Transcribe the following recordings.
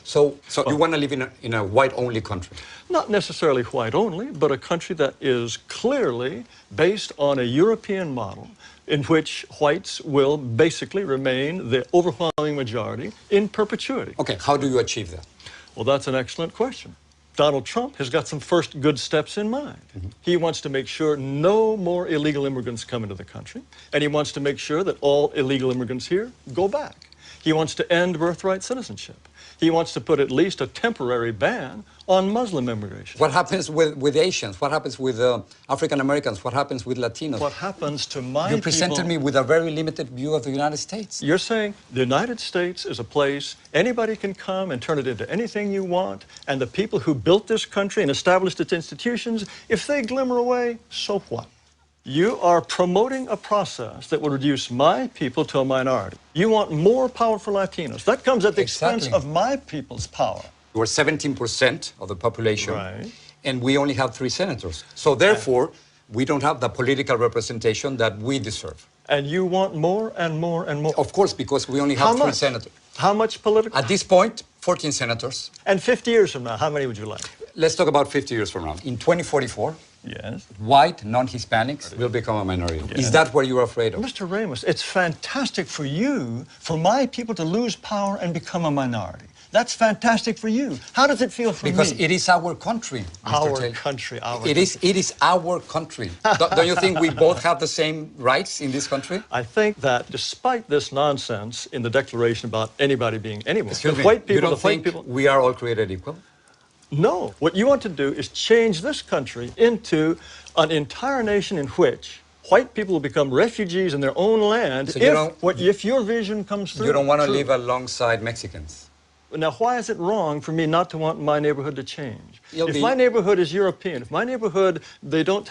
So you want to live in a white-only country? Not necessarily white-only, but a country that is clearly based on a European model in which whites will basically remain the overwhelming majority in perpetuity. Okay, how do you achieve that? Well, that's an excellent question. Donald Trump has got some first good steps in mind. He wants to make sure no more illegal immigrants come into the country, and he wants to make sure that all illegal immigrants here go back. He wants to end birthright citizenship. He wants to put at least a temporary ban on Muslim immigration. What happens with Asians? What happens with African Americans? What happens with Latinos? What happens to my people... You presented me with a very limited view of the United States. You're saying the United States is a place anybody can come and turn it into anything you want, and the people who built this country and established its institutions, if they glimmer away, so what? You are promoting a process that will reduce my people to a minority. You want more powerful Latinos. That comes at the expense of my people's power. We're 17% of the population, right, and we only have 3 senators. So therefore, we don't have the political representation that we deserve. And you want more and more and more? Of course, because we only have 3 senators. How much political? At this point, 14 senators. And 50 years from now, how many would you like? Let's talk about 50 years from now. In 2044, yes, white non-Hispanics will become a minority. Yes. Is that what you're afraid of? Mr. Ramos, it's fantastic for you, for my people to lose power and become a minority. That's fantastic for you. How does it feel for me? Because it is our country, Mr. Taylor. Country, our country. It is our country. Don't you think we both have the same rights in this country? I think that despite this nonsense in the Declaration about anybody being anyone, Excuse me, white people, you don't think we are all created equal? No. What you want to do is change this country into an entire nation in which white people will become refugees in their own land if your vision comes through. You don't want to live alongside Mexicans? Now, why is it wrong for me not to want my neighborhood to change? If my neighborhood is European, if my neighborhood, they don't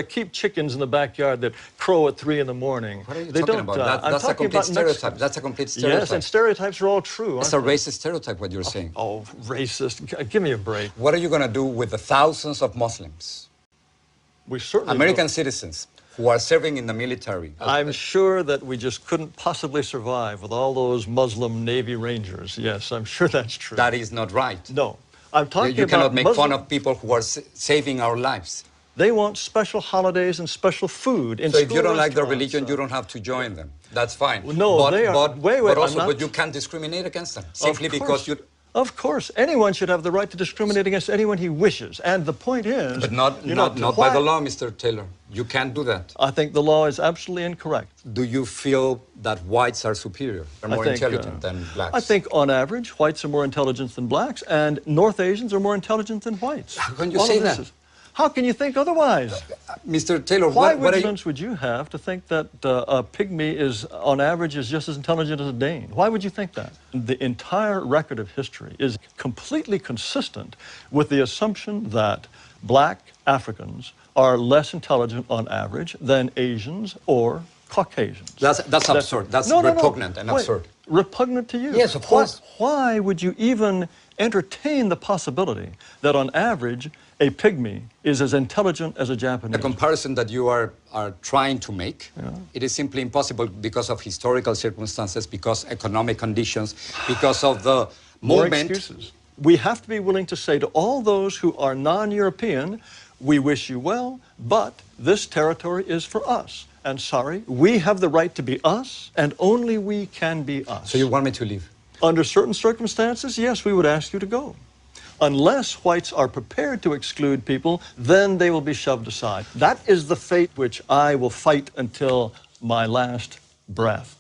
keep chickens in the backyard that crow at 3 in the morning. What are you talking about? That's a complete stereotype. That's a complete stereotype. Yes, and stereotypes are all true. It's a racist stereotype, what you're saying. Oh, racist. Give me a break. What are you going to do with the thousands of Muslims? We certainly American citizens who are serving in the military. I'm sure that we just couldn't possibly survive with all those Muslim Navy Rangers. Yes, I'm sure that's true. That is not right. No. I'm talking about You cannot make fun of people who are saving our lives. They want special holidays and special food in So if you don't like their religion, you don't have to join them. That's fine. Well, no, they are... But you can't discriminate against them simply because you... Of course, anyone should have the right to discriminate against anyone he wishes. And the point is... But not by the law, Mr. Taylor. You can't do that. I think the law is absolutely incorrect. Do you feel that whites are superior? They're more intelligent than blacks? I think, on average, whites are more intelligent than blacks, and North Asians are more intelligent than whites. How can you say that? How can you think otherwise? Mr. Taylor, what evidence would you have to think that a pygmy is, on average, is just as intelligent as a Dane? Why would you think that? The entire record of history is completely consistent with the assumption that black Africans are less intelligent on average than Asians or Caucasians. That's absurd. That's repugnant and absurd. Repugnant to you? Yes, of course. Why would you even entertain the possibility that on average a pygmy is as intelligent as a Japanese? The comparison that you are trying to make, it is simply impossible because of historical circumstances, because economic conditions, because of the moment. More excuses. We have to be willing to say to all those who are non-European, we wish you well, but this territory is for us. And sorry, we have the right to be us, and only we can be us. So you want me to leave? Under certain circumstances, yes, we would ask you to go. Unless whites are prepared to exclude people, then they will be shoved aside. That is the fate which I will fight until my last breath.